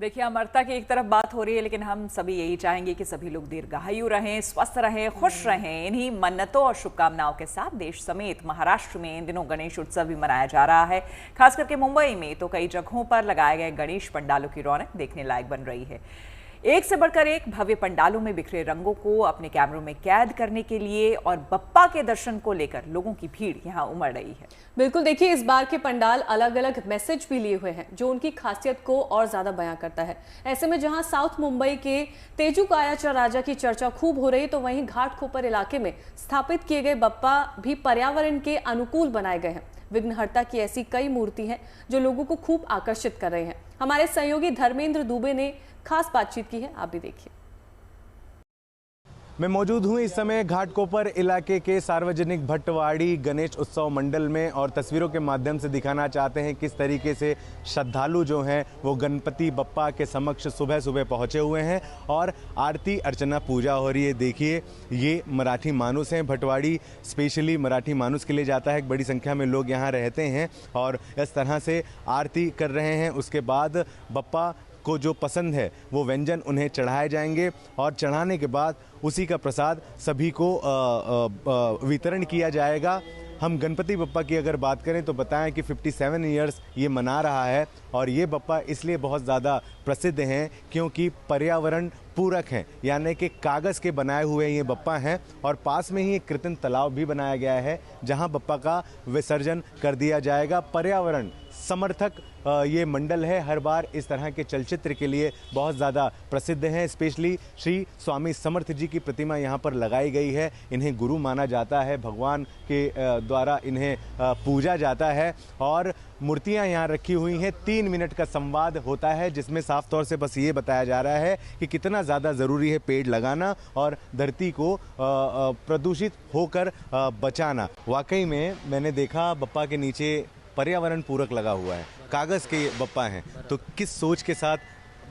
देखिए, अमरता की एक तरफ बात हो रही है, लेकिन हम सभी यही चाहेंगे कि सभी लोग दीर्घायु रहें, स्वस्थ रहें, खुश रहें। इन्हीं मन्नतों और शुभकामनाओं के साथ देश समेत महाराष्ट्र में इन दिनों गणेश उत्सव भी मनाया जा रहा है। खास करके मुंबई में तो कई जगहों पर लगाए गए गणेश पंडालों की रौनक देखने लायक बन रही है। एक से बढ़कर एक भव्य पंडालों में बिखरे रंगों को अपने कैमरों में कैद करने के लिए और बप्पा के दर्शन को लेकर लोगों की भीड़ यहां उमड़ रही है। बिल्कुल, देखिए, इस बार के पंडाल अलग अलग मैसेज भी लिए हुए हैं जो उनकी खासियत को और ज्यादा बयां करता है। ऐसे में जहां साउथ मुंबई के तेजूकायाचा राजा की चर्चा खूब हो रही है, तो वहीं घाटकोपर इलाके में स्थापित किए गए बप्पा भी पर्यावरण के अनुकूल बनाए गए हैं। विघ्नहर्ता की ऐसी कई मूर्ति हैं जो लोगों को खूब आकर्षित कर रहे हैं। हमारे सहयोगी धर्मेंद्र दुबे ने खास बातचीत की है, आप भी देखिए। मैं मौजूद हूं इस समय घाटकोपर इलाके के सार्वजनिक भट्टवाड़ी गणेश उत्सव मंडल में और तस्वीरों के माध्यम से दिखाना चाहते हैं किस तरीके से श्रद्धालु जो हैं वो गणपति बप्पा के समक्ष सुबह सुबह पहुंचे हुए हैं और आरती अर्चना पूजा हो रही है। देखिए, ये मराठी मानुस हैं। भट्टवाड़ी स्पेशली मराठी मानुस के लिए जाता है। एक बड़ी संख्या में लोग यहाँ रहते हैं और इस तरह से आरती कर रहे हैं। उसके बाद बप्पा को जो पसंद है वो व्यंजन उन्हें चढ़ाए जाएंगे और चढ़ाने के बाद उसी का प्रसाद सभी को वितरण किया जाएगा। हम गणपति बप्पा की अगर बात करें तो बताएं कि 57 ईयर्स ये मना रहा है और ये बप्पा इसलिए बहुत ज़्यादा प्रसिद्ध हैं क्योंकि पर्यावरण पूरक हैं, यानी कि कागज़ के बनाए हुए ये बप्पा हैं और पास में ही एक कृत्रिम तालाब भी बनाया गया है जहां बप्पा का विसर्जन कर दिया जाएगा। पर्यावरण समर्थक ये मंडल है, हर बार इस तरह के चलचित्र के लिए बहुत ज़्यादा प्रसिद्ध हैं। स्पेशली श्री स्वामी समर्थ जी की प्रतिमा यहाँ पर लगाई गई है। इन्हें गुरु माना जाता है, भगवान के द्वारा इन्हें पूजा जाता है और मूर्तियाँ यहाँ रखी हुई हैं। 3 मिनट का संवाद होता है जिसमें साफ तौर से बस ये बताया जा रहा है कि कितना ज़्यादा ज़रूरी है पेड़ लगाना और धरती को प्रदूषित होकर बचाना। वाकई में मैंने देखा बप्पा के नीचे पर्यावरण पूरक लगा हुआ है, कागज़ के बप्पा हैं। तो किस सोच के साथ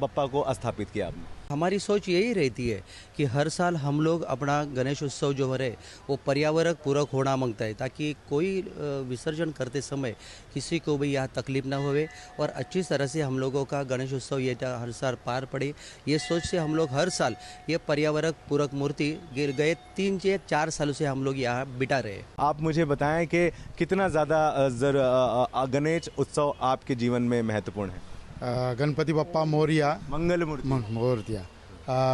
बप्पा को स्थापित किया आपने? हमारी सोच यही रहती है कि हर साल हम लोग अपना गणेश उत्सव जो है वो पर्यावरण पूरक होना मांगता है, ताकि कोई विसर्जन करते समय किसी को भी यहाँ तकलीफ ना होवे और अच्छी तरह से हम लोगों का गणेश उत्सव ये हर साल पार पड़े। ये सोच से हम लोग हर साल ये पर्यावरण पूरक मूर्ति गए 3 से 4 सालों से हम लोग यहाँ बिठा रहे हैं। आप मुझे बताएं कि कितना ज़्यादा गणेश उत्सव आपके जीवन में महत्वपूर्ण है? गणपति बप्पा मोरिया, मंगल मूर्तिया।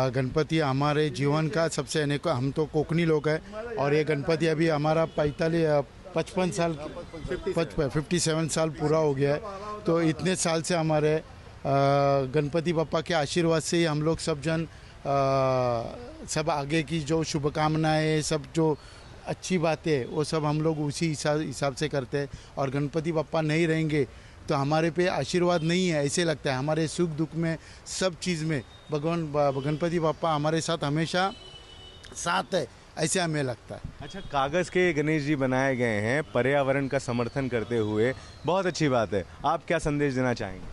गणपति हमारे जीवन का सबसे अनेक, हम तो कोकनी लोग हैं और ये गणपति अभी हमारा 57 साल पूरा हो गया है। तो इतने साल से हमारे गणपति बप्पा के आशीर्वाद से ही हम लोग सब जन सब आगे की जो शुभकामनाएं, सब जो अच्छी बातें, वो सब हम लोग उसी हिसाब से करते हैं। और गणपति बप्पा नहीं रहेंगे तो हमारे पे आशीर्वाद नहीं है, ऐसे लगता है। हमारे सुख दुख में, सब चीज़ में भगवान गणपति बप्पा हमारे साथ हमेशा साथ है, ऐसे हमें लगता है। अच्छा, कागज़ के गणेश जी बनाए गए हैं पर्यावरण का समर्थन करते हुए, बहुत अच्छी बात है। आप क्या संदेश देना चाहेंगे?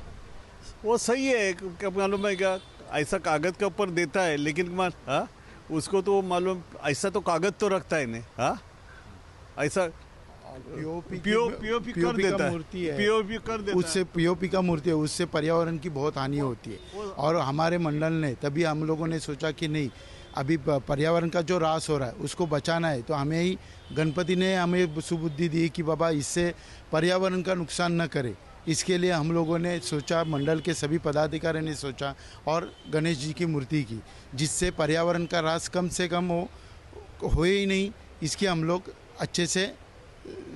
वो सही है, मालूम है क्या, ऐसा कागज़ के ऊपर देता है लेकिन उसको तो मालूम, ऐसा तो कागज़ तो रखता है नहीं, ऐसा पीओपी कर देता है, पीओपी कर देता है। उससे पीओपी का मूर्ति है, उससे पर्यावरण की बहुत हानि होती है। और हमारे मंडल ने तभी हम लोगों ने सोचा कि नहीं, अभी पर्यावरण का जो ह्रास हो रहा है उसको बचाना है, तो हमें ही गणपति ने हमें सुबुद्धि दी कि बाबा इससे पर्यावरण का नुकसान न करे। इसके लिए हम लोगों ने सोचा, मंडल के सभी पदाधिकारी ने सोचा और गणेश जी की मूर्ति की, जिससे पर्यावरण का ह्रास कम से कम हो ही नहीं, इसकी हम लोग अच्छे से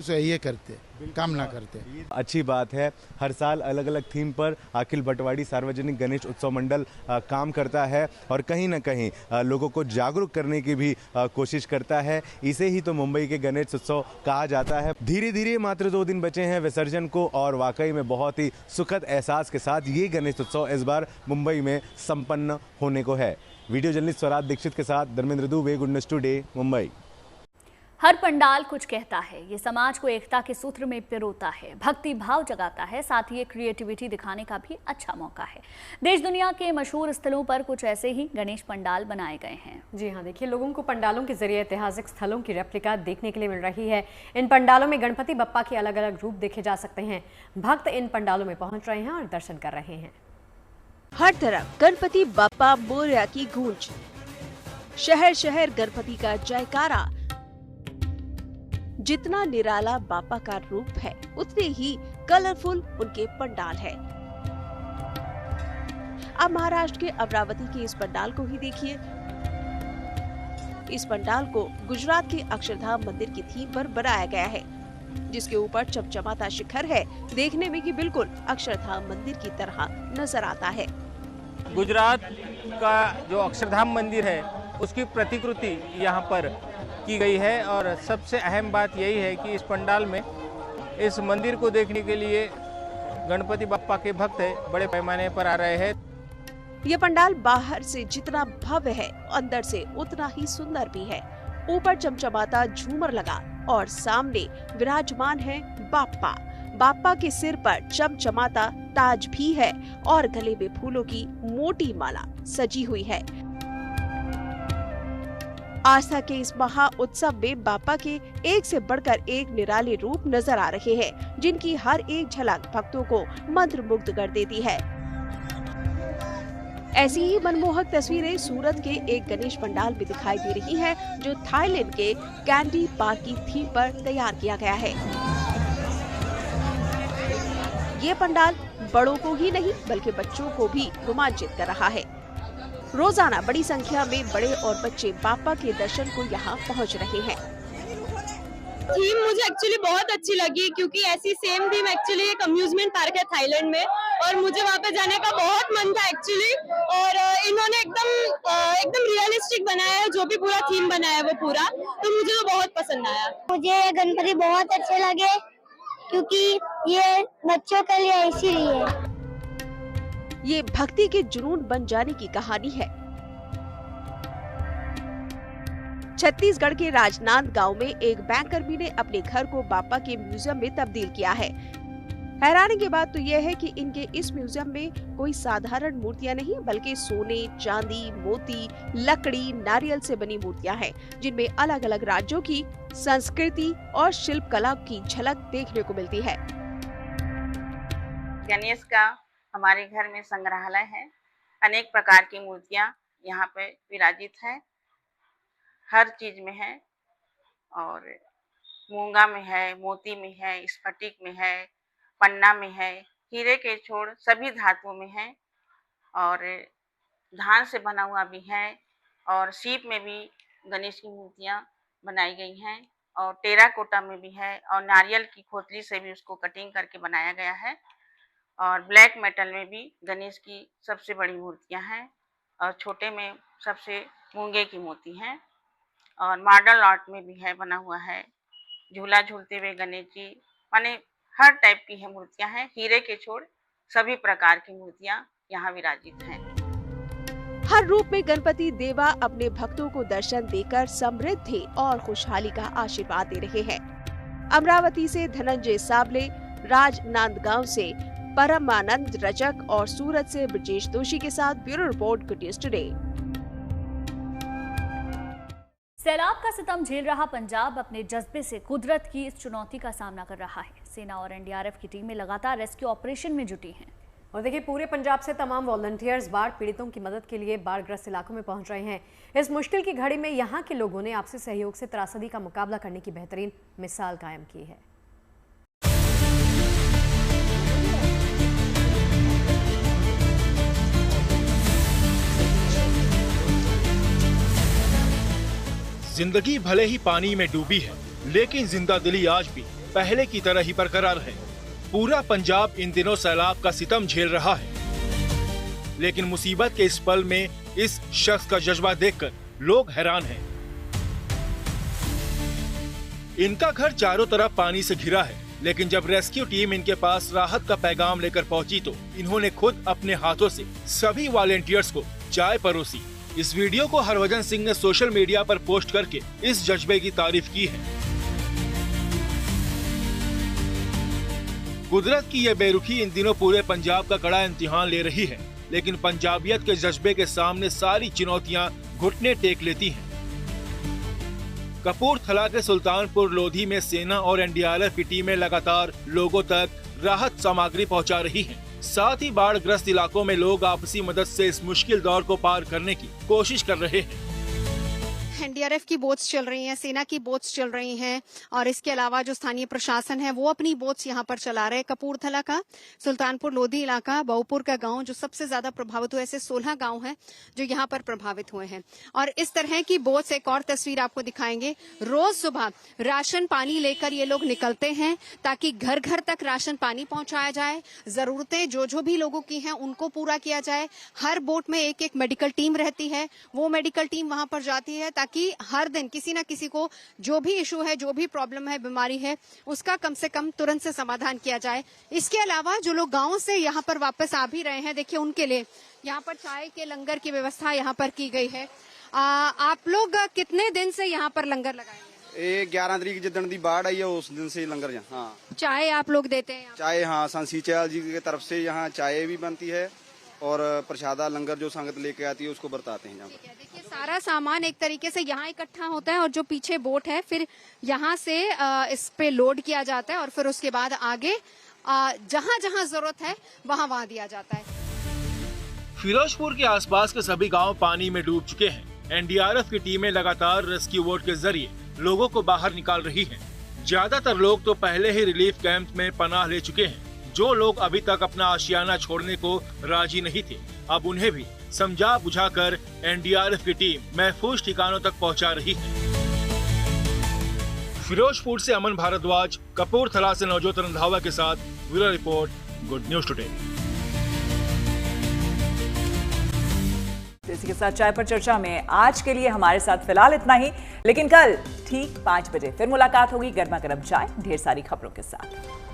ये करते, कामना करते हैं। अच्छी बात है। हर साल अलग अलग थीम पर अखिल भट्टवाड़ी सार्वजनिक गणेश उत्सव मंडल काम करता है और कहीं ना कहीं लोगों को जागरूक करने की भी कोशिश करता है। इसे ही तो मुंबई के गणेश उत्सव कहा जाता है। धीरे धीरे मात्र 2 दिन बचे हैं विसर्जन को और वाकई में बहुत ही सुखद एहसास के साथ ये गणेश उत्सव इस बार मुंबई में संपन्न होने को है। वीडियो जर्नलिस्ट स्वराज दीक्षित के साथ Dharmendra Dubey, good news today, Mumbai. हर पंडाल कुछ कहता है, ये समाज को एकता के सूत्र में पिरोता है, भक्ति भाव जगाता है, साथ ही ये क्रिएटिविटी दिखाने का भी अच्छा मौका है। देश दुनिया के मशहूर स्थलों पर कुछ ऐसे ही गणेश पंडाल बनाए गए हैं। जी हाँ, देखिए, लोगों को पंडालों के जरिए ऐतिहासिक स्थलों की रेप्लिका देखने के लिए मिल रही है। इन पंडालों में गणपति बप्पा के अलग अलग रूप देखे जा सकते हैं। भक्त इन पंडालों में पहुंच रहे हैं और दर्शन कर रहे हैं। हर तरफ गणपति बप्पा मोरया की गूंज, शहर शहर गणपति का जयकारा। जितना निराला बापा का रूप है, उतने ही कलरफुल उनके पंडाल है। अब महाराष्ट्र के अमरावती के इस पंडाल को ही देखिए। इस पंडाल को गुजरात के अक्षरधाम मंदिर की थीम पर बनाया गया है, जिसके ऊपर चमचमाता शिखर है। देखने में कि बिल्कुल अक्षरधाम मंदिर की तरह नजर आता है। गुजरात का जो अक्षरधाम मंदिर है उसकी प्रतिकृति यहाँ पर की गई है और सबसे अहम बात यही है कि इस पंडाल में इस मंदिर को देखने के लिए गणपति बप्पा के भक्त बड़े पैमाने पर आ रहे हैं। ये पंडाल बाहर से जितना भव्य है, अंदर से उतना ही सुंदर भी है। ऊपर चमचमाता झूमर लगा और सामने विराजमान है बाप्पा। बाप्पा के सिर पर चमचमाता ताज भी है और गले में फूलों की मोटी माला सजी हुई है। आस्था के इस महा उत्सव में बाप्पा के एक से बढ़कर एक निराले रूप नजर आ रहे हैं, जिनकी हर एक झलक भक्तों को मंत्रमुग्ध कर देती है। ऐसी ही मनमोहक तस्वीरें सूरत के एक गणेश पंडाल में दिखाई दे रही हैं, जो थाईलैंड के कैंडी पार्क की थीम पर तैयार किया गया है। ये पंडाल बड़ों को ही नहीं बल्कि बच्चों को भी रोमांचित कर रहा है। रोजाना बड़ी संख्या में बड़े और बच्चे बाप्पा के दर्शन को यहाँ पहुँच रहे हैं। थीम मुझे एक्चुअली बहुत अच्छी लगी, क्योंकि ऐसी सेम थीम एक्चुअली एक अम्यूजमेंट पार्क है थाईलैंड में और मुझे वहाँ पे जाने का बहुत मन था एक्चुअली। और इन्होंने एकदम रियलिस्टिक बनाया है, जो भी पूरा थीम बनाया है वो पूरा, तो मुझे तो बहुत पसंद आया। मुझे ये गणपति बहुत अच्छे लगे, क्योंकि ये बच्चों के लिए इसीलिए। ये भक्ति के जुनून बन जाने की कहानी है। छत्तीसगढ़ के राजनांदगांव में एक बैंक कर्मी ने अपने घर को बाप्पा के म्यूजियम में तब्दील किया है। हैरानी की बात तो यह है कि इनके इस म्यूजियम में कोई साधारण मूर्तियां नहीं, बल्कि सोने, चांदी, मोती, लकड़ी, नारियल से बनी मूर्तियां हैं, जिनमें अलग अलग राज्यों की संस्कृति और शिल्प कला की झलक देखने को मिलती है। गणेश का हमारे घर में संग्रहालय है। अनेक प्रकार की मूर्तियां यहाँ पे विराजित है, हर चीज में है, और मूंगा में है, मोती में है, स्फटिक में है, पन्ना में है, हीरे के छोड़ सभी धातुओं में है, और धान से बना हुआ भी है, और सीप में भी गणेश की मूर्तियाँ बनाई गई हैं, और टेराकोटा में भी है, और नारियल की खोतली से भी उसको कटिंग करके बनाया गया है, और ब्लैक मेटल में भी गणेश की सबसे बड़ी मूर्तियाँ हैं, और छोटे में सबसे मूंगे की मोती हैं, और मॉडल आर्ट में भी है बना हुआ है, झूला झूलते हुए गणेश जी, माने हर टाइप की है मूर्तियां हैं। हीरे के छोड़ सभी प्रकार की मूर्तियां यहाँ विराजित हैं। हर रूप में गणपति देवा अपने भक्तों को दर्शन देकर समृद्धि और खुशहाली का आशीर्वाद दे रहे हैं। अमरावती से धनंजय साबले, राजनांदगांव से परमानंद रजक और सूरत से ब्रजेश दोषी के साथ bureau report, good news today. सैलाब का सितम झेल रहा पंजाब अपने जज्बे से कुदरत की इस चुनौती का सामना कर रहा है। सेना और एनडीआरएफ की टीमें लगातार रेस्क्यू ऑपरेशन में जुटी हैं। और देखिए, पूरे पंजाब से तमाम वॉलंटियर्स बाढ़ पीड़ितों की मदद के लिए बाढ़ग्रस्त इलाकों में पहुंच रहे हैं। इस मुश्किल की घड़ी में यहां के लोगों ने आपसी सहयोग से त्रासदी का मुकाबला करने की बेहतरीन मिसाल कायम की है। जिंदगी भले ही पानी में डूबी है, लेकिन जिंदा दिली आज भी पहले की तरह ही बरकरार है। पूरा पंजाब इन दिनों सैलाब का सितम झेल रहा है, लेकिन मुसीबत के इस पल में इस शख्स का जज्बा देखकर लोग हैरान हैं। इनका घर चारों तरफ पानी से घिरा है, लेकिन जब रेस्क्यू टीम इनके पास राहत का पैगाम लेकर पहुंची तो इन्होंने खुद अपने हाथों से सभी वॉलंटियर्स को चाय परोसी। इस वीडियो को हरभजन सिंह ने सोशल मीडिया पर पोस्ट करके इस जज्बे की तारीफ की है। कुदरत की यह बेरुखी इन दिनों पूरे पंजाब का कड़ा इम्तिहान ले रही है, लेकिन पंजाबियत के जज्बे के सामने सारी चुनौतियां घुटने टेक लेती हैं। कपूरथला के सुल्तानपुर लोधी में सेना और एनडीआरएफ की टीमें लगातार लोगों तक राहत सामग्री पहुंचा रही हैं। साथ ही बाढ़ ग्रस्त इलाकों में लोग आपसी मदद से इस मुश्किल दौर को पार करने की कोशिश कर रहे हैं। एनडीआरएफ की बोट्स चल रही हैं, सेना की बोट्स चल रही हैं और इसके अलावा जो स्थानीय प्रशासन है वो अपनी बोट्स यहाँ पर चला रहे हैं। कपूरथला का सुल्तानपुर लोधी इलाका, बहुपुर का गांव जो सबसे ज्यादा प्रभावित हुए, ऐसे 16 गांव हैं जो यहाँ पर प्रभावित हुए हैं। और इस तरह की बोट्स, एक और तस्वीर आपको दिखाएंगे, रोज सुबह राशन पानी लेकर ये लोग निकलते हैं ताकि घर घर तक राशन पानी पहुंचाया जाए, जरूरतें जो भी लोगों की हैं उनको पूरा किया जाए। हर बोट में एक एक मेडिकल टीम रहती है, वो मेडिकल टीम वहां पर जाती है ताकि हर दिन किसी ना किसी को जो भी इशू है, जो भी प्रॉब्लम है, बीमारी है, उसका कम से कम तुरंत से समाधान किया जाए। इसके अलावा जो लोग गांव से यहाँ पर वापस आ भी रहे हैं, देखिए उनके लिए यहाँ पर चाय के लंगर की व्यवस्था यहाँ पर की गई है। आप लोग कितने दिन से यहाँ पर लंगर लगाएंगे? 11 तरीक जिदन दी बाढ़ आई है उस दिन से लंगर। हाँ, चाय आप लोग देते हैं? चाय हाँ, संत सीचेलाल जी की तरफ से यहाँ चाय भी बनती है और प्रसादा लंगर जो संगत लेके आती है उसको बरताते हैं। देखिए सारा सामान एक तरीके से यहाँ इकट्ठा होता है और जो पीछे बोट है फिर यहाँ से इस पे लोड किया जाता है और फिर उसके बाद आगे जहाँ जहाँ जरूरत है वहाँ दिया जाता है। फिरोजपुर के आसपास के सभी गांव पानी में डूब चुके हैं। एनडीआरएफ की टीमें लगातार रेस्क्यू बोट के जरिए लोगों को बाहर निकाल रही हैं। ज्यादातर लोग तो पहले ही रिलीफ कैंप में पनाह ले चुके हैं। जो लोग अभी तक अपना आशियाना छोड़ने को राजी नहीं थे, अब उन्हें भी समझा बुझाकर एनडीआरएफ की टीम महफूज ठिकानों तक पहुंचा रही है। फिरोजपुर से अमन भारद्वाज, कपूरथला से नवजोत रंधावा के साथ bureau report, good news today. इसी के साथ चाय पर चर्चा में आज के लिए हमारे साथ फिलहाल इतना ही, लेकिन कल ठीक 5 बजे फिर मुलाकात होगी गर्मा गर्म चाय ढेर सारी खबरों के साथ।